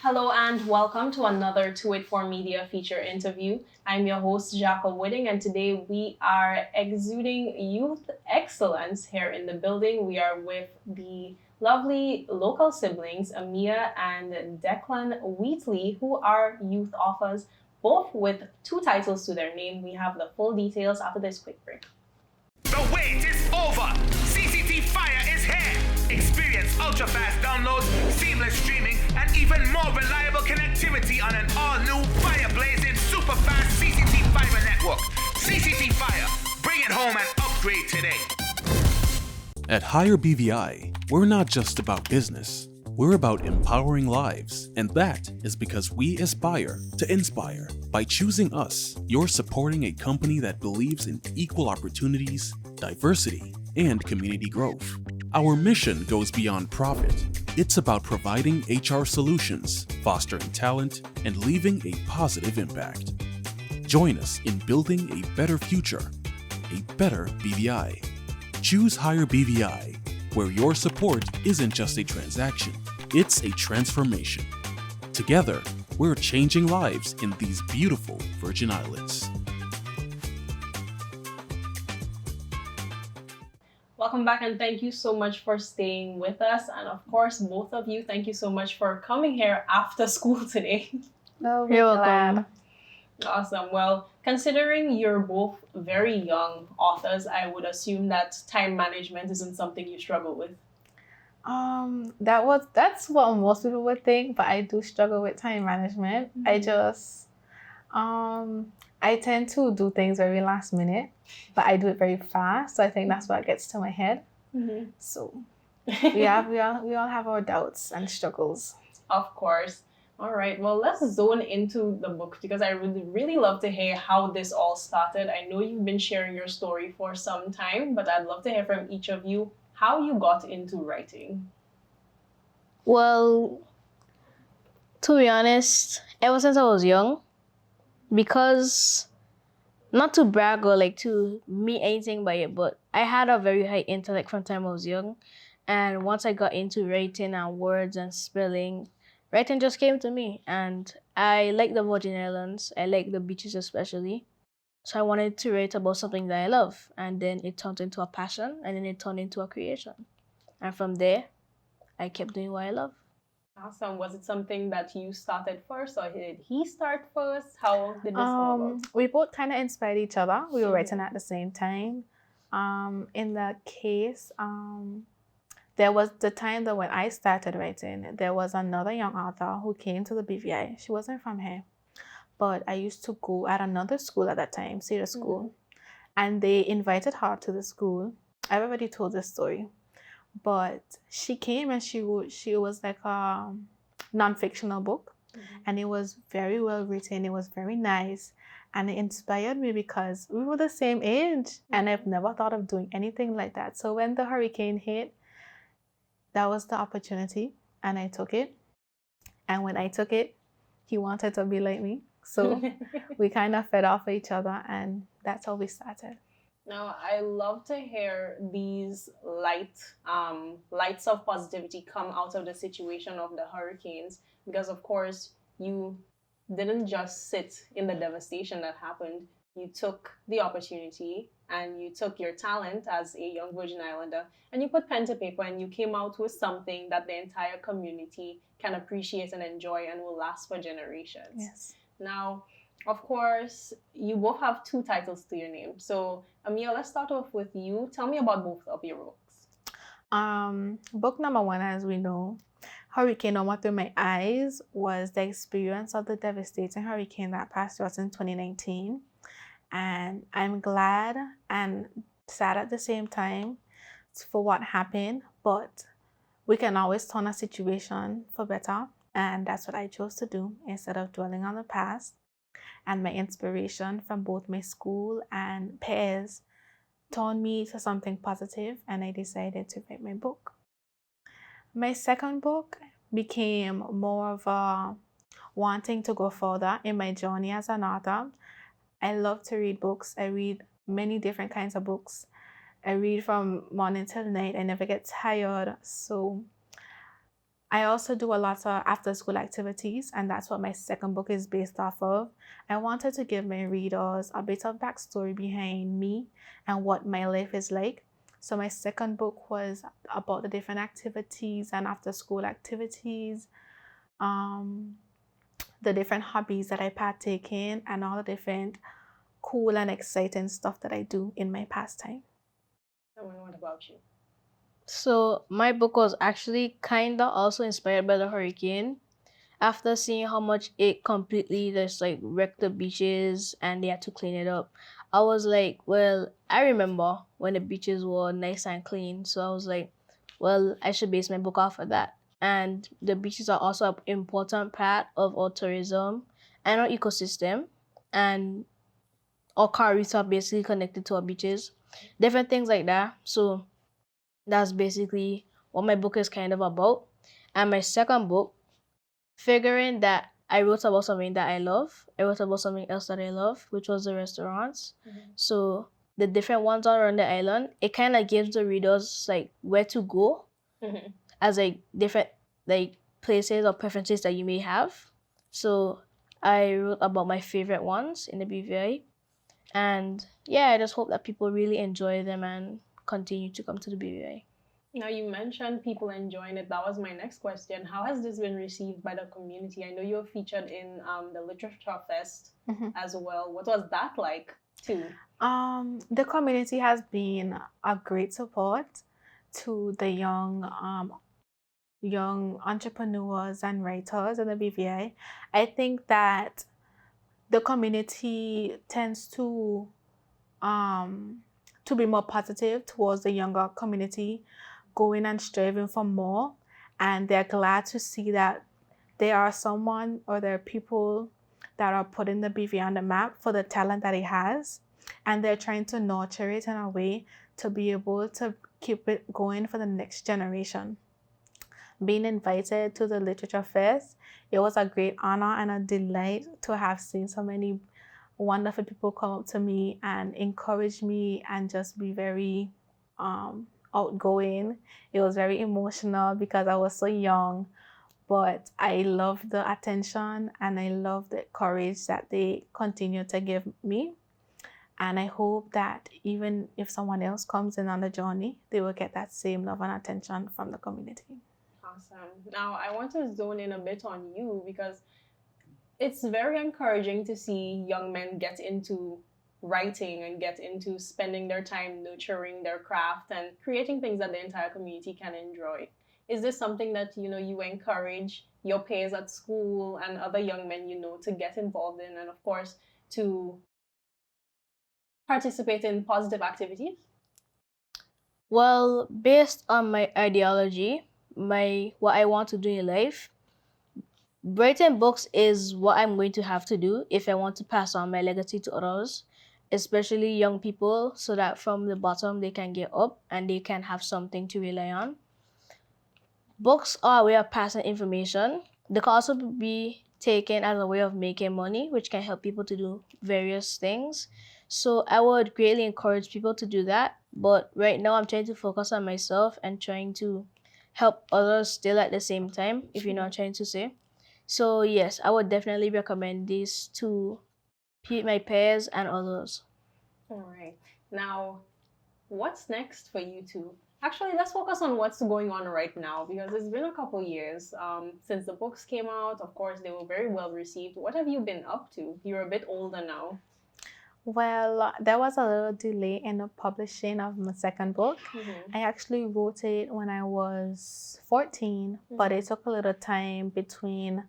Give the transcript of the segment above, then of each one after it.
Hello and welcome to another 284 Media feature interview. I'm your host, Jhaka, and today we are exuding youth excellence here in the building. We are with the lovely local siblings, Amia and Declean Wheatley, who are youth authors, both with 2 titles to their name. We have the full details after this quick break. The wait is over. CCT Fire is here. Experience ultra-fast downloads, seamless streaming, and even more reliable connectivity on an all-new fire-blazing super-fast CCT Fiber network. CCT Fire. Bring it home and upgrade today. At Higher BVI, we're not just about business. We're about empowering lives, and that is because we aspire to inspire. By choosing us, you're supporting a company that believes in equal opportunities, diversity, and community growth. Our mission goes beyond profit. It's about providing HR solutions, fostering talent, and leaving a positive impact. Join us in building a better future, a better BVI. Choose Higher BVI, where your support isn't just a transaction, it's a transformation. Together, we're changing lives in these beautiful Virgin Islands. Welcome back and thank you so much for staying with us. And of course, both of you, thank you so much for coming here after school today. Oh, you're welcome. Awesome. Well, considering you're both very young authors, I would assume that time management isn't something you struggle with. That's what most people would think, but I do struggle with time management. I tend to do things very last minute, but I do it very fast. So I think that's what gets to my head. Mm-hmm. So we all have our doubts and struggles. Of course. All right. Well, let's zone into the book because I would really love to hear how this all started. I know you've been sharing your story for some time, but I'd love to hear from each of you how you got into writing. Well, to be honest, ever since I was young, because not to brag or like to mean anything by it, but I had a very high intellect from the time I was young. And once I got into writing and words and spelling, writing just came to me. And I like the Virgin Islands. I like the beaches especially. So I wanted to write about something that I love. And then it turned into a passion, and then it turned into a creation. And from there, I kept doing what I love. Awesome. Was it something that you started first or did he start first? How did this come about? We both kind of inspired each other. We were writing at the same time. In that case, there was the time that when I started writing, there was another young author who came to the BVI. She wasn't from here, but I used to go at another school at that time, Cedar School, and they invited her to the school. I've already told this story, but she came and she was like a non-fictional book, and it was very well written. It was very nice, and it inspired me because we were the same age, and I've never thought of doing anything like that. So when the hurricane hit, that was the opportunity, and I took it. And when I took it, he wanted to be like me. So we kind of fed off each other, and that's how we started. Now, I love to hear these lights of positivity come out of the situation of the hurricanes, because of course you didn't just sit in the devastation that happened. You took the opportunity and you took your talent as a young Virgin Islander and you put pen to paper and you came out with something that the entire community can appreciate and enjoy and will last for generations. Yes. Now, of course, you both have 2 titles to your name. So, Amia, let's start off with you. Tell me about both of your books. Book number 1, as we know, Hurricane Norma Through My Eyes, was the experience of the devastating hurricane that passed us in 2019. And I'm glad and sad at the same time for what happened, but we can always turn a situation for better. And that's what I chose to do instead of dwelling on the past. And my inspiration from both my school and peers turned me to something positive, and I decided to write my book. My second book became more of a wanting to go further in my journey as an author. I love to read books. I read many different kinds of books. I read from morning till night. I never get tired. So I also do a lot of after school activities, and that's what my second book is based off of. I wanted to give my readers a bit of backstory behind me and what my life is like. So my second book was about the different activities and after school activities, um, the different hobbies that I partake in, and all the different cool and exciting stuff that I do in my pastime. And what about you? So my book was actually kinda also inspired by the hurricane. After seeing how much it completely just like wrecked the beaches and they had to clean it up, I was like, well, I remember when the beaches were nice and clean. So I was like, well, I should base my book off of that. And the beaches are also an important part of our tourism and our ecosystem. And our car routes are basically connected to our beaches, different things like that. So that's basically what my book is kind of about. And my second book, figuring that I wrote about something that I love, I wrote about something else that I love, which was the restaurants. So the different ones around the island, it kind of gives the readers like where to go as like different like places or preferences that you may have. So I wrote about my favorite ones in the BVI. And yeah, I just hope that people really enjoy them and continue to come to the BVI. Now, you mentioned people enjoying it. That was my next question. How has this been received by the community? I know you're featured in the Literature Fest as well. What was that like, too? The community has been a great support to the young entrepreneurs and writers in the BVI. I think that the community tends to be more positive towards the younger community, going and striving for more, and they're glad to see that there are someone or there are people that are putting the BVI on the map for the talent that it has, and they're trying to nurture it in a way to be able to keep it going for the next generation. Being invited to the Literature Fest, it was a great honor and a delight to have seen so many wonderful people come up to me and encourage me and just be very outgoing. It was very emotional because I was so young, but I love the attention and I love the courage that they continue to give me. And I hope that even if someone else comes in on the journey, they will get that same love and attention from the community. Awesome. Now, I want to zone in a bit on you because it's very encouraging to see young men get into writing and get into spending their time nurturing their craft and creating things that the entire community can enjoy. Is this something that you encourage your peers at school and other young men to get involved in, and of course to participate in positive activities? Well, based on my ideology, what I want to do in life, writing books is what I'm going to have to do if I want to pass on my legacy to others, especially young people, so that from the bottom they can get up and they can have something to rely on. Books are a way of passing information. They can also be taken as a way of making money, which can help people to do various things. So I would greatly encourage people to do that. But right now I'm trying to focus on myself and trying to help others still at the same time, if you know what I'm trying to say. So yes, I would definitely recommend this to my peers and others. All right. Now, what's next for you two? Actually, let's focus on what's going on right now because it's been a couple years since the books came out. Of course, they were very well received. What have you been up to? You're a bit older now. Well, there was a little delay in the publishing of my second book. I actually wrote it when I was 14, but it took a little time between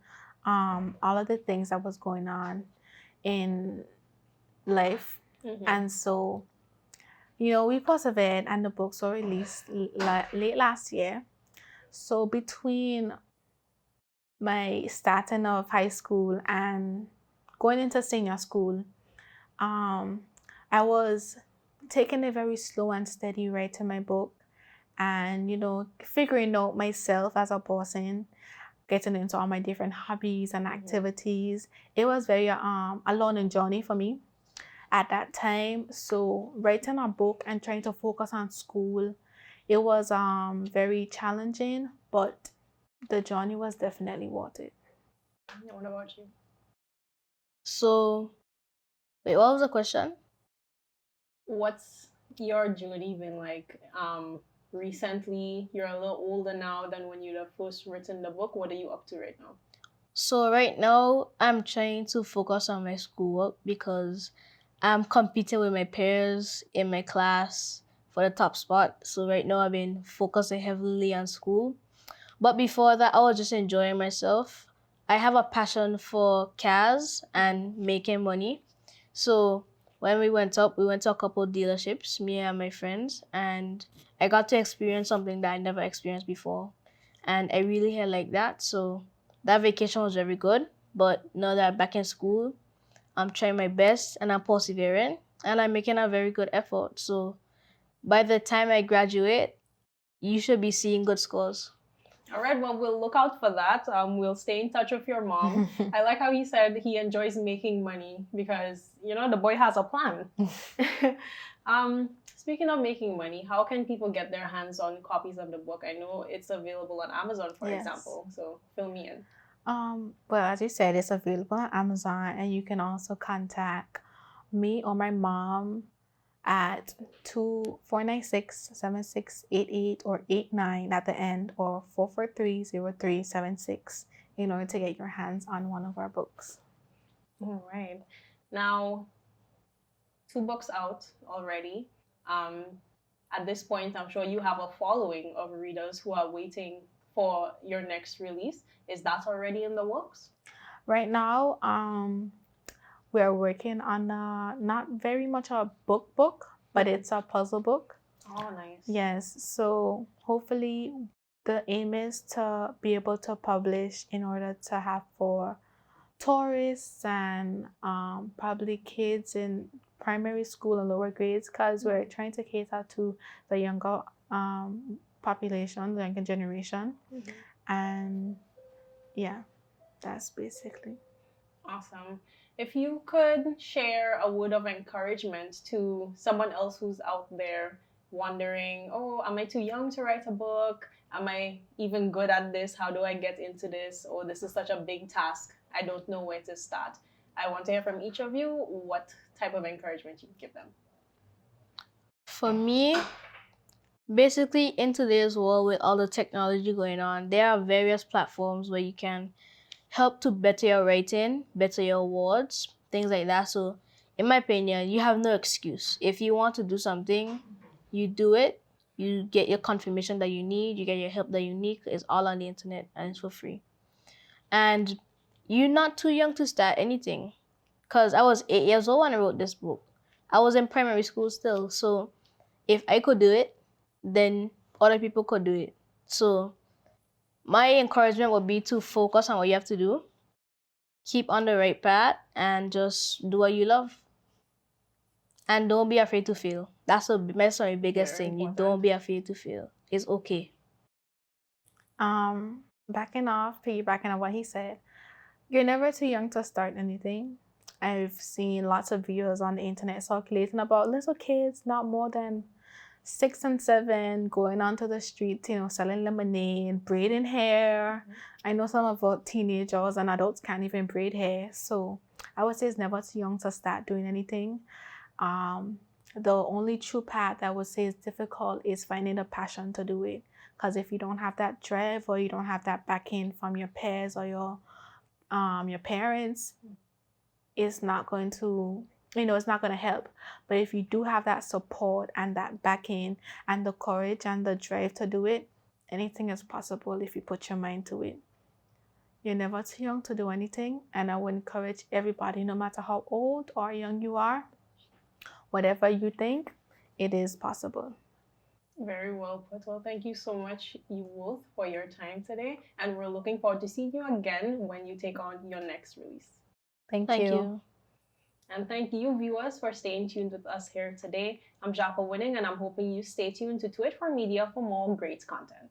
all of the things that was going on in life. And so, we persevered and the books were released late last year. So between my starting of high school and going into senior school, I was taking it very slow and steady writing my book and, figuring out myself as a person, getting into all my different hobbies and activities. It was very a learning journey for me at that time. So writing a book and trying to focus on school, it was very challenging, but the journey was definitely worth it. What about you? So, wait, what was the question? What's your journey been like? Recently, you're a little older now than when you'd have first written the book. What are you up to right now? So right now, I'm trying to focus on my schoolwork because I'm competing with my peers in my class for the top spot. So right now, I've been focusing heavily on school. But before that, I was just enjoying myself. I have a passion for cars and making money. So when we went to a couple dealerships, me and my friends, and I got to experience something that I never experienced before. And I really had like that. So that vacation was very good. But now that I'm back in school, I'm trying my best and I'm persevering and I'm making a very good effort. So by the time I graduate, you should be seeing good scores. All right, well, we'll look out for that. We'll stay in touch with your mom. I like how he said he enjoys making money because, you know, the boy has a plan. Speaking of making money, how can people get their hands on copies of the book? I know it's available on Amazon, for Yes. example. So fill me in. Well, as you said, it's available on Amazon, and you can also contact me or my mom at 496-7688 or 89 at the end, or 443-0376 in order to get your hands on one of our books. All right. Now, 2 books out already. At this point, I'm sure you have a following of readers who are waiting for your next release. Is that already in the works? Right now, we're working on not very much a book, but it's a puzzle book. Oh, nice. Yes, so hopefully the aim is to be able to publish in order to have for tourists and probably kids in primary school and lower grades, because we're trying to cater to the younger population, the younger generation. And yeah, that's basically. Awesome. If you could share a word of encouragement to someone else who's out there wondering, oh, am I too young to write a book? Am I even good at this? How do I get into this? Oh, this is such a big task. I don't know where to start. I want to hear from each of you what type of encouragement you'd give them. For me, basically in today's world with all the technology going on, there are various platforms where you can help to better your writing, better your words, things like that. So in my opinion, you have no excuse. If you want to do something, you do it. You get your confirmation that you need, you get your help that you need. It's all on the internet and it's for free. And you're not too young to start anything. Because I was 8 years old when I wrote this book. I was in primary school still. So if I could do it, then other people could do it. So my encouragement would be to focus on what you have to do, keep on the right path, and just do what you love. And don't be afraid to fail. That's my biggest Very thing. You important. don't be afraid to fail. It's okay. Piggybacking on what he said, you're never too young to start anything. I've seen lots of videos on the internet circulating about little kids, not more than 6 and 7, going onto the streets, selling lemonade, braiding hair. I know some of our teenagers and adults can't even braid hair. So I would say it's never too young to start doing anything. The only true path I would say is difficult is finding a passion to do it. Because if you don't have that drive or you don't have that backing from your peers or your parents, it's not going to, it's not going to help. But if you do have that support and that backing and the courage and the drive to do it, anything is possible if you put your mind to it. You're never too young to do anything. And I would encourage everybody, no matter how old or young you are, whatever you think, it is possible. Very well put. Well, thank you so much, you both, for your time today. And we're looking forward to seeing you again when you take on your next release. Thank Thank you. you. And thank you, viewers, for staying tuned with us here today. I'm Jhaka Winning, and I'm hoping you stay tuned to Twitch for Media for more great content.